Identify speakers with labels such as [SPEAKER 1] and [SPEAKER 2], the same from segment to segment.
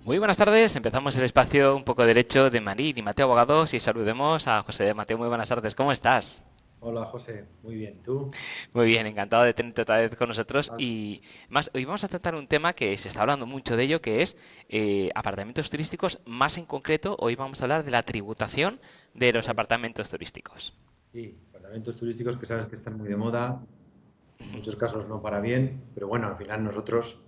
[SPEAKER 1] Muy buenas tardes, empezamos el espacio un poco derecho de Marín y Mateo Abogados y saludemos a José. Mateo, muy buenas tardes, ¿cómo estás?
[SPEAKER 2] Hola José, muy bien, ¿tú?
[SPEAKER 1] Muy bien, encantado de tenerte otra vez con nosotros
[SPEAKER 2] Ah,
[SPEAKER 1] y más, hoy vamos a tratar un tema que se está hablando mucho de ello, que es apartamentos turísticos, más en concreto, hoy vamos a hablar de la tributación de los
[SPEAKER 2] correcto.
[SPEAKER 1] apartamentos turísticos.
[SPEAKER 2] Sí, apartamentos turísticos que sabes que están muy de moda, en muchos casos no para bien, pero bueno, al final nosotros,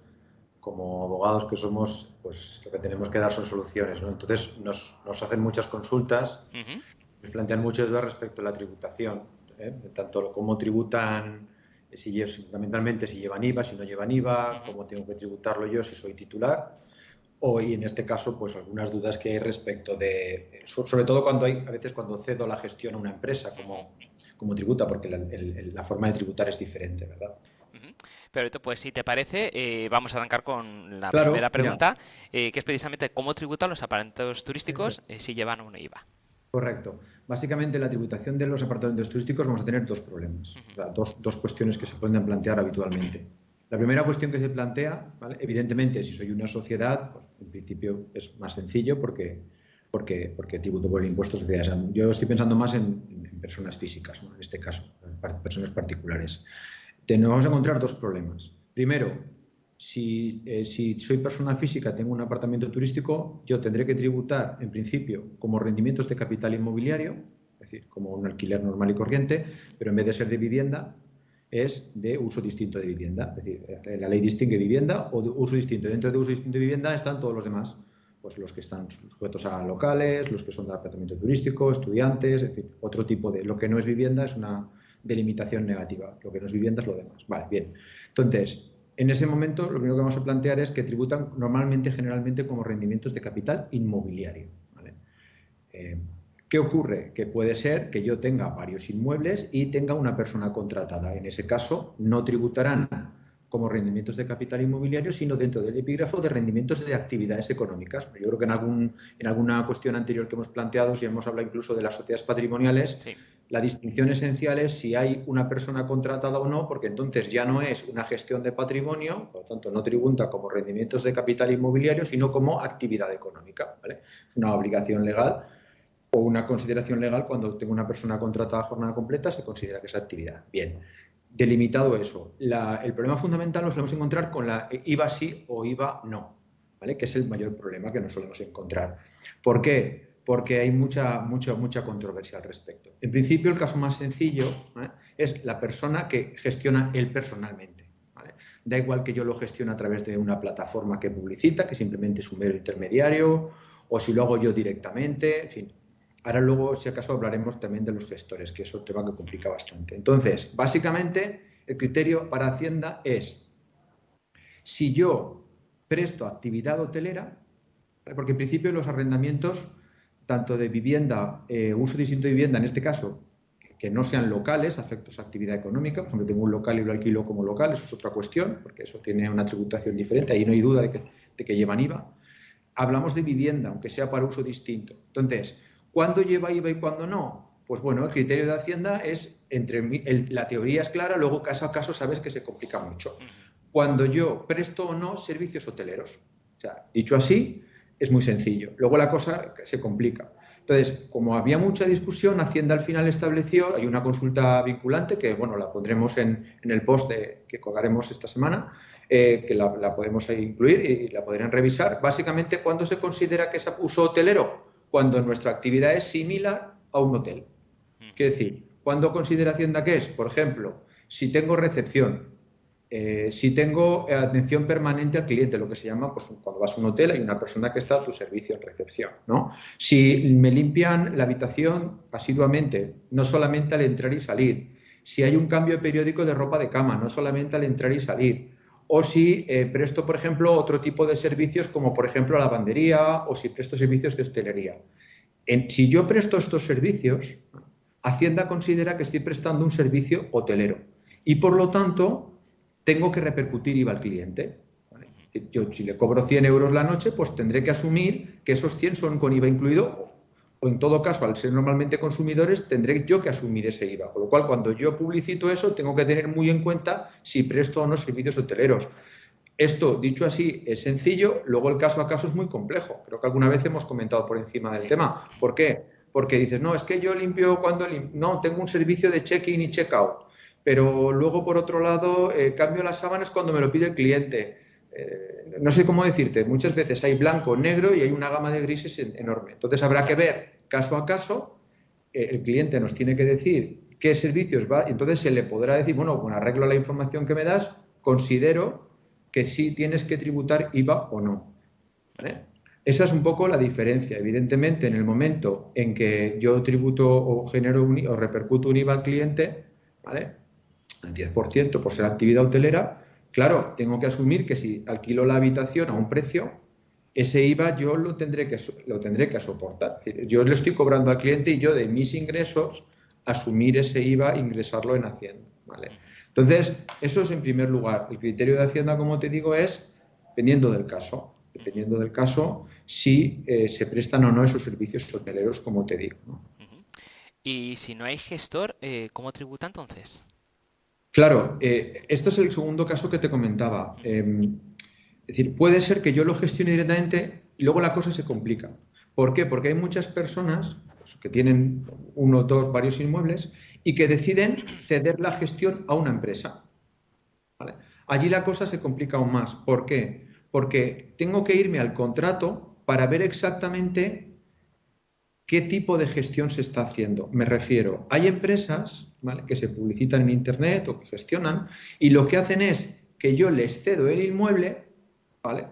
[SPEAKER 2] como abogados que somos, pues lo que tenemos que dar son soluciones, ¿no? Entonces nos hacen muchas consultas,
[SPEAKER 1] Ujú,
[SPEAKER 2] nos plantean muchas dudas respecto a la tributación, tanto cómo tributan, fundamentalmente si llevan IVA, si no llevan IVA,
[SPEAKER 1] ujú.
[SPEAKER 2] cómo tengo que tributarlo yo si soy titular. O, y en este caso, pues algunas dudas que hay respecto de, sobre todo cuando hay, a veces cuando cedo la gestión a una empresa, como tributa, porque la forma de tributar es diferente, ¿verdad?
[SPEAKER 1] Ujú. Perfecto, pues si te parece, vamos a arrancar con la primera
[SPEAKER 2] Claro, mira,
[SPEAKER 1] pregunta, que es precisamente cómo tributan los apartamentos
[SPEAKER 2] eso es
[SPEAKER 1] turísticos si llevan un IVA.
[SPEAKER 2] correcto. Básicamente, la tributación de los apartamentos turísticos vamos a tener dos problemas, o
[SPEAKER 1] Ujú,
[SPEAKER 2] sea, dos cuestiones que se pueden plantear habitualmente. La primera cuestión que se plantea, ¿vale? Evidentemente, si soy una sociedad, pues en principio es más sencillo porque tributo por el impuesto de sociedades. Yo estoy pensando más en personas físicas, ¿no? En este caso, personas particulares. Tenemos que encontrar dos problemas. Primero, si soy persona física, tengo un apartamento turístico, yo tendré que tributar, en principio, como rendimientos de capital inmobiliario, es decir, como un alquiler normal y corriente, pero en vez de ser de vivienda, es de uso distinto de vivienda. Es decir, la ley distingue vivienda o de uso distinto. Dentro de uso distinto de vivienda están todos los demás, pues los que están sujetos a locales, los que son de apartamento turístico, estudiantes, es decir, otro tipo de... Lo que no es vivienda es una delimitación negativa, lo que no es vivienda es lo demás. Vale, bien. Entonces, en ese momento, lo primero que vamos a plantear es que tributan normalmente, generalmente, como rendimientos de capital inmobiliario. ¿Vale? Eh, ¿Qué ocurre? Que puede ser que yo tenga varios inmuebles y tenga una persona contratada. En ese caso, no tributarán como rendimientos de capital inmobiliario, sino dentro del epígrafo de rendimientos de actividades económicas. Yo creo que en alguna cuestión anterior que hemos planteado, si hemos hablado incluso de las sociedades patrimoniales,
[SPEAKER 1] sí.
[SPEAKER 2] la distinción esencial es si hay una persona contratada o no, porque entonces ya no es una gestión de patrimonio, por lo tanto no tributa como rendimientos de capital inmobiliario, sino como actividad económica. ¿Vale? Es una obligación legal o una consideración legal cuando tengo una persona contratada a jornada completa, se considera que es actividad. Bien, delimitado eso. El problema fundamental lo solemos encontrar con la IVA sí o IVA no, ¿vale? Que es el mayor problema que nos solemos encontrar. ¿Por qué? Porque hay mucha controversia al respecto. En principio, el caso más sencillo, ¿eh? Es la persona que gestiona él personalmente. ¿Vale? Da igual que yo lo gestione a través de una plataforma que publicita, que simplemente es un mero intermediario, o si lo hago yo directamente, en fin. Ahora luego, si acaso, hablaremos también de los gestores, que es un tema que complica bastante. Entonces, básicamente, el criterio para Hacienda es si yo presto actividad hotelera, porque en principio los arrendamientos, tanto de vivienda, uso distinto de vivienda, en este caso, que no sean locales, afectos a actividad económica, por ejemplo, tengo un local y lo alquilo como local, eso es otra cuestión, porque eso tiene una tributación diferente, ahí no hay duda de que llevan IVA. Hablamos de vivienda, aunque sea para uso distinto. Entonces, ¿cuándo lleva IVA y cuándo no? Pues bueno, el criterio de Hacienda es, la teoría es clara, luego caso a caso sabes que se complica mucho.
[SPEAKER 1] Ujú.
[SPEAKER 2] Cuando yo presto o no servicios hoteleros. O sea, dicho así, es muy sencillo. Luego la cosa se complica. Entonces, como había mucha discusión, Hacienda al final estableció, hay una consulta vinculante que, bueno, la pondremos en el post que colgaremos esta semana, que la podemos ahí incluir y la podrían revisar. Básicamente, ¿cuándo se considera que es uso hotelero? Cuando nuestra actividad es similar a un hotel.
[SPEAKER 1] Ujú.
[SPEAKER 2] Quiere decir, ¿cuándo considera Hacienda que es? Por ejemplo, si tengo recepción, si tengo atención permanente al cliente, lo que se llama, pues cuando vas a un hotel hay una persona que está a tu servicio en recepción, ¿no? Si me limpian la habitación asiduamente, no solamente al entrar y salir, si hay un cambio periódico de ropa de cama, no solamente al entrar y salir, o si presto, por ejemplo, otro tipo de servicios como, por ejemplo, lavandería o si presto servicios de hostelería. Si yo presto estos servicios, Hacienda considera que estoy prestando un servicio hotelero y, por lo tanto, tengo que repercutir IVA al cliente. ¿Vale? Yo, si le cobro 100 euros la noche, pues tendré que asumir que esos 100 son con IVA incluido o, en todo caso, al ser normalmente consumidores, tendré yo que asumir ese IVA. Con lo cual, cuando yo publicito eso, tengo que tener muy en cuenta si presto o no servicios hoteleros. Esto, dicho así, es sencillo, luego el caso a caso es muy complejo. Creo que alguna vez hemos comentado por encima del tema. ¿Por qué? Porque dices, no, es que yo limpio cuando no, tengo un servicio de check-in y check-out, pero luego por otro lado cambio las sábanas cuando me lo pide el cliente. No sé cómo decirte, muchas veces hay blanco, negro y hay una gama de grises enorme. Entonces habrá que ver caso a caso, el cliente nos tiene que decir qué servicios va, y entonces se le podrá decir, bueno, con arreglo a la información que me das, considero que sí tienes que tributar IVA o no. ¿Vale? Esa es un poco la diferencia. Evidentemente, en el momento en que yo tributo o genero o repercuto un IVA al cliente, ¿vale? El 10% por ser actividad hotelera, claro, tengo que asumir que si alquilo la habitación a un precio, ese IVA yo lo tendré que soportar. Es decir, yo le estoy cobrando al cliente y yo de mis ingresos asumir ese IVA e ingresarlo en Hacienda. ¿Vale? Entonces, eso es en primer lugar. El criterio de Hacienda, como te digo, es dependiendo del caso, si se prestan o no esos servicios hoteleros, como te digo, ¿no?
[SPEAKER 1] Y si no hay gestor, ¿cómo tributa entonces?
[SPEAKER 2] Claro, esto es el segundo caso que te comentaba. Es decir, puede ser que yo lo gestione directamente y luego la cosa se complica. ¿Por qué? Porque hay muchas personas que tienen uno, dos, varios inmuebles y que deciden ceder la gestión a una empresa. ¿Vale? Allí la cosa se complica aún más. ¿Por qué? Porque tengo que irme al contrato para ver exactamente qué tipo de gestión se está haciendo. Me refiero, hay empresas, ¿vale?, que se publicitan en Internet o que gestionan y lo que hacen es que yo les cedo el inmueble, ¿vale?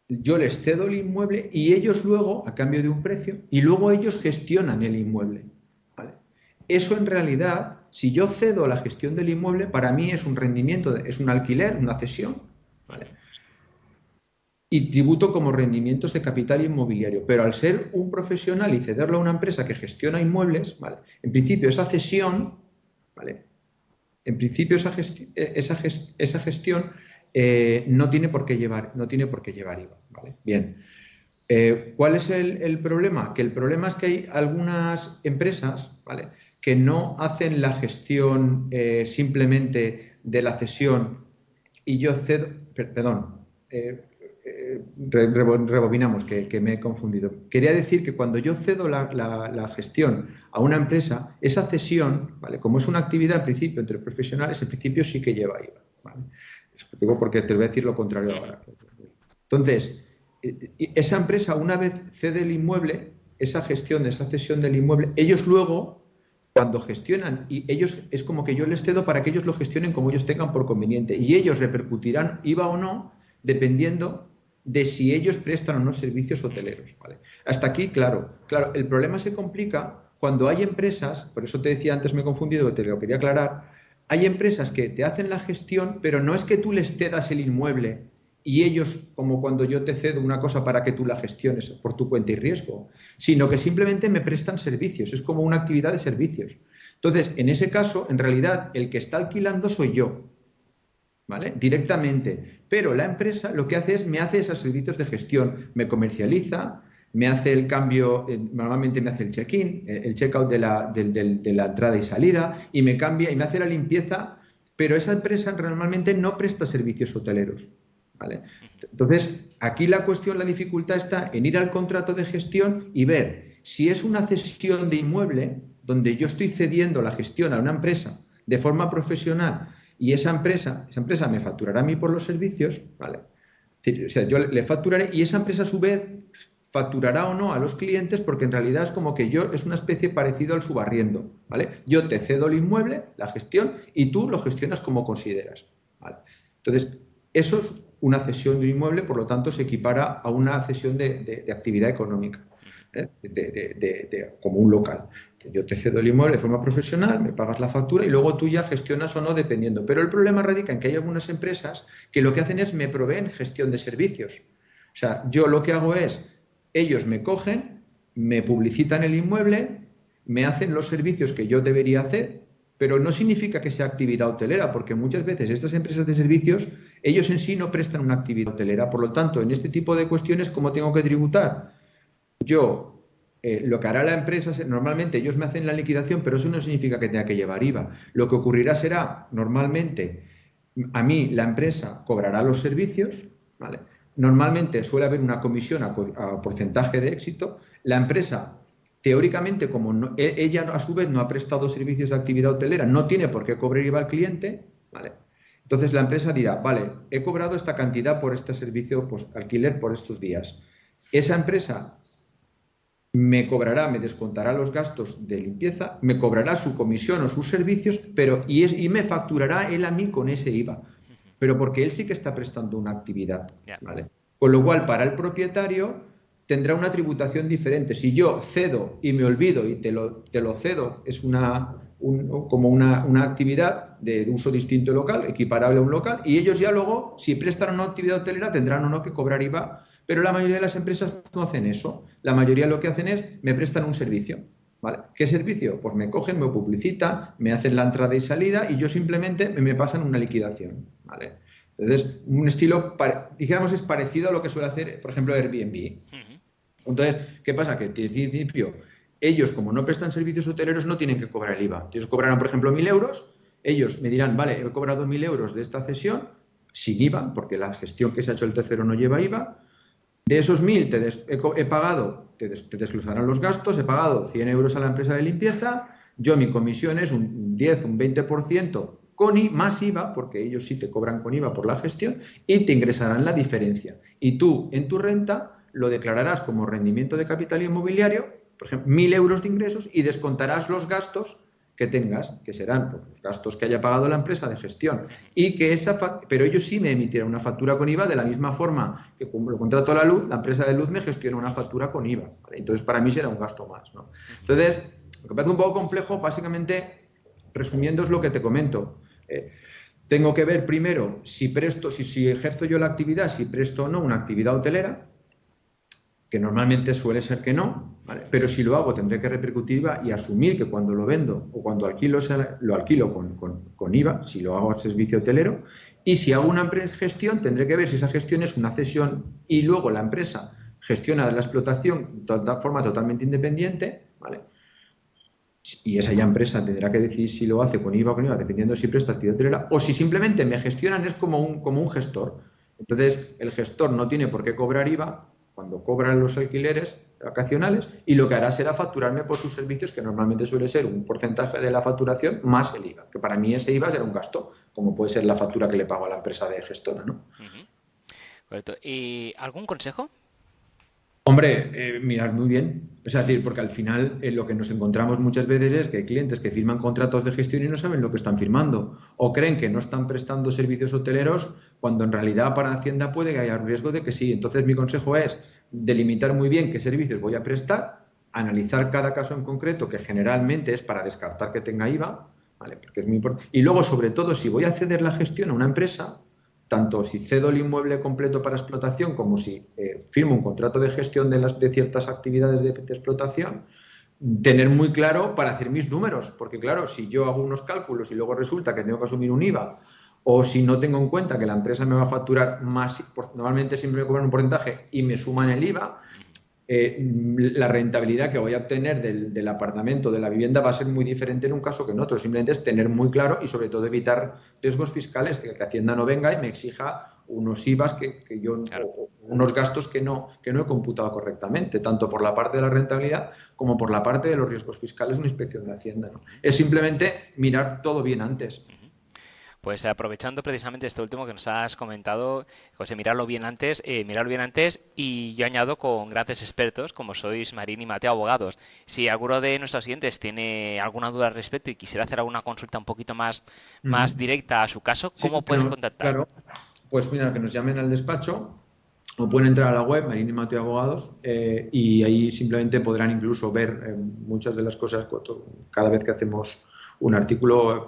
[SPEAKER 2] Yo les cedo el inmueble y ellos luego, a cambio de un precio, y luego ellos gestionan el inmueble, ¿vale? Eso en realidad, si yo cedo la gestión del inmueble, para mí es un rendimiento, es un alquiler, una cesión, ¿vale?, y tributo como rendimientos de capital inmobiliario. Pero al ser un profesional y cederlo a una empresa que gestiona inmuebles, ¿vale?, en principio esa cesión, ¿vale?, en principio esa gestión no tiene por qué llevar IVA, ¿vale? Bien. ¿Cuál es el problema? Que el problema es que hay algunas empresas, ¿vale?, que no hacen la gestión simplemente de la cesión y yo cedo, perdón, rebobinamos, que me he confundido. Quería decir que cuando yo cedo la gestión a una empresa, esa cesión, ¿vale?, como es una actividad en principio entre profesionales, en principio sí que lleva IVA, ¿vale? Digo porque te voy a decir lo contrario ahora. Entonces, esa empresa, una vez cede el inmueble, esa gestión, esa cesión del inmueble, ellos luego, cuando gestionan, y ellos es como que yo les cedo para que ellos lo gestionen como ellos tengan por conveniente, y ellos repercutirán IVA o no, dependiendo de si ellos prestan o no servicios hoteleros, ¿vale? Hasta aquí, claro, el problema se complica cuando hay empresas, por eso te decía antes, me he confundido, te lo quería aclarar, hay empresas que te hacen la gestión, pero no es que tú les cedas el inmueble y ellos, como cuando yo te cedo una cosa para que tú la gestiones por tu cuenta y riesgo, sino que simplemente me prestan servicios, es como una actividad de servicios. Entonces, en ese caso, en realidad, el que está alquilando soy yo, ¿vale?, directamente, pero la empresa lo que hace es me hace esos servicios de gestión, me comercializa, me hace el cambio, normalmente me hace el check-in, el check-out de la entrada y salida, y me cambia y me hace la limpieza, pero esa empresa normalmente no presta servicios hoteleros, ¿vale? Entonces, aquí la dificultad está en ir al contrato de gestión y ver si es una cesión de inmueble donde yo estoy cediendo la gestión a una empresa de forma profesional y esa empresa me facturará a mí por los servicios, ¿vale? O sea, yo le facturaré y esa empresa a su vez facturará o no a los clientes, porque en realidad es como que es una especie parecido al subarriendo, ¿vale? Yo te cedo el inmueble, la gestión, y tú lo gestionas como consideras, ¿vale? Entonces, eso es una cesión de un inmueble, por lo tanto se equipara a una cesión de actividad económica, como un local. Yo te cedo el inmueble de forma profesional, me pagas la factura y luego tú ya gestionas o no dependiendo. Pero el problema radica en que hay algunas empresas que lo que hacen es me proveen gestión de servicios. O sea, yo lo que hago es, ellos me cogen, me publicitan el inmueble, me hacen los servicios que yo debería hacer, pero no significa que sea actividad hotelera, porque muchas veces estas empresas de servicios, ellos en sí no prestan una actividad hotelera. Por lo tanto, en este tipo de cuestiones, ¿cómo tengo que tributar? Yo, lo que hará la empresa, normalmente ellos me hacen la liquidación, pero eso no significa que tenga que llevar IVA. Lo que ocurrirá será, normalmente, A mí la empresa cobrará los servicios, ¿vale? Normalmente suele haber una comisión a porcentaje de éxito. La empresa, teóricamente, como ella a su vez no ha prestado servicios de actividad hotelera, no tiene por qué cobrar IVA al cliente, ¿vale? Entonces la empresa dirá, vale, he cobrado esta cantidad por este servicio, pues, alquiler por estos días. Esa empresa me cobrará, me descontará los gastos de limpieza, me cobrará su comisión o sus servicios, y me facturará él a mí con ese IVA. Pero porque él sí que está prestando una actividad, ¿vale? Con lo cual, para el propietario tendrá una tributación diferente. Si yo cedo y me olvido y te lo cedo, es como una actividad de uso distinto local, equiparable a un local, y ellos ya luego, si prestan una actividad hotelera, tendrán o no que cobrar IVA. Pero la mayoría de las empresas no hacen eso. La mayoría lo que hacen es, me prestan un servicio, ¿vale? ¿Qué servicio? Pues me cogen, me publicitan, me hacen la entrada y salida y yo simplemente me pasan una liquidación, ¿vale? Entonces, un estilo, dijéramos, es parecido a lo que suele hacer, por ejemplo, Airbnb. Entonces, ¿qué pasa? Que en principio, ellos, como no prestan servicios hoteleros, no tienen que cobrar el IVA. Ellos cobrarán, por ejemplo, 1.000 euros, ellos me dirán, vale, he cobrado 1.000 euros de esta cesión, sin IVA, porque la gestión que se ha hecho el tercero no lleva IVA. De esos 1.000 he pagado, te desglosarán los gastos, he pagado 100 euros a la empresa de limpieza, yo mi comisión es un 10, un 20% más IVA, porque ellos sí te cobran con IVA por la gestión, y te ingresarán la diferencia. Y tú, en tu renta, lo declararás como rendimiento de capital inmobiliario, por ejemplo, 1.000 euros de ingresos, y descontarás los gastos que tengas, que serán pues, los gastos que haya pagado la empresa de gestión, y que pero ellos sí me emitirán una factura con IVA de la misma forma que como lo contrato a la luz, la empresa de luz me gestiona una factura con IVA, ¿vale? Entonces para mí será un gasto más, ¿no? Entonces, lo que parece un poco complejo, básicamente, resumiendo, es lo que te comento. Tengo que ver primero si ejerzo yo la actividad, si presto o no una actividad hotelera, que normalmente suele ser que no, ¿vale? Pero si lo hago tendré que repercutir IVA y asumir que cuando lo vendo o cuando alquilo, lo alquilo con IVA, si lo hago a servicio hotelero, y si hago una gestión tendré que ver si esa gestión es una cesión y luego la empresa gestiona la explotación de forma totalmente independiente, ¿vale? Y esa ya empresa tendrá que decidir si lo hace con IVA o con IVA, dependiendo si presta actividad hotelera, o si simplemente me gestionan, es como un gestor. Entonces, el gestor no tiene por qué cobrar IVA cuando cobran los alquileres vacacionales, y lo que hará será facturarme por sus servicios, que normalmente suele ser un porcentaje de la facturación más el IVA, que para mí ese IVA será un gasto, como puede ser la factura que le pago a la empresa de gestora, ¿no?
[SPEAKER 1] Correcto. ¿Y algún consejo?
[SPEAKER 2] Hombre, mirar muy bien. Es decir, porque al final lo que nos encontramos muchas veces es que hay clientes que firman contratos de gestión y no saben lo que están firmando, o creen que no están prestando servicios hoteleros cuando en realidad para Hacienda puede que haya riesgo de que sí. Entonces mi consejo es delimitar muy bien qué servicios voy a prestar, analizar cada caso en concreto, que generalmente es para descartar que tenga IVA, ¿vale? Porque es muy importante. Y luego, sobre todo, si voy a ceder la gestión a una empresa, tanto si cedo el inmueble completo para explotación como si firmo un contrato de gestión de ciertas actividades de explotación, tener muy claro para hacer mis números, porque claro, si yo hago unos cálculos y luego resulta que tengo que asumir un IVA, o si no tengo en cuenta que la empresa me va a facturar más, normalmente siempre me cobran un porcentaje y me suman el IVA, la rentabilidad que voy a obtener del apartamento, de la vivienda, va a ser muy diferente en un caso que en otro. Simplemente es tener muy claro y sobre todo evitar riesgos fiscales, que Hacienda no venga y me exija unos IVAs que yo, claro, unos gastos que no he computado correctamente, tanto por la parte de la rentabilidad como por la parte de los riesgos fiscales de una inspección de Hacienda, ¿no? Es simplemente mirar todo bien antes.
[SPEAKER 1] Pues aprovechando precisamente esto último que nos has comentado, José, mirarlo bien antes, y yo añado con grandes expertos como sois Marín y Mateo, abogados. Si alguno de nuestros oyentes tiene alguna duda al respecto y quisiera hacer alguna consulta un poquito más directa a su caso, ¿cómo pueden contactar?
[SPEAKER 2] Claro, pues mira, que nos llamen al despacho o pueden entrar a la web Marín y Mateo Abogados, y ahí simplemente podrán incluso ver muchas de las cosas. Cada vez que hacemos un artículo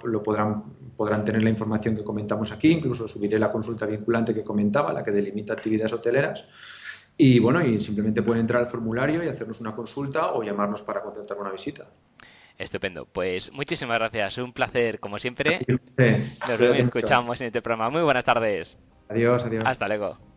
[SPEAKER 2] podrán tener la información que comentamos aquí, incluso subiré la consulta vinculante que comentaba, la que delimita actividades hoteleras, y bueno, y simplemente pueden entrar al formulario y hacernos una consulta o llamarnos para contratar una visita.
[SPEAKER 1] Estupendo, pues muchísimas gracias, un placer como siempre.
[SPEAKER 2] Nos
[SPEAKER 1] Nos vemos y escuchamos en este programa. Muy buenas tardes.
[SPEAKER 2] Adiós, adiós.
[SPEAKER 1] Hasta luego.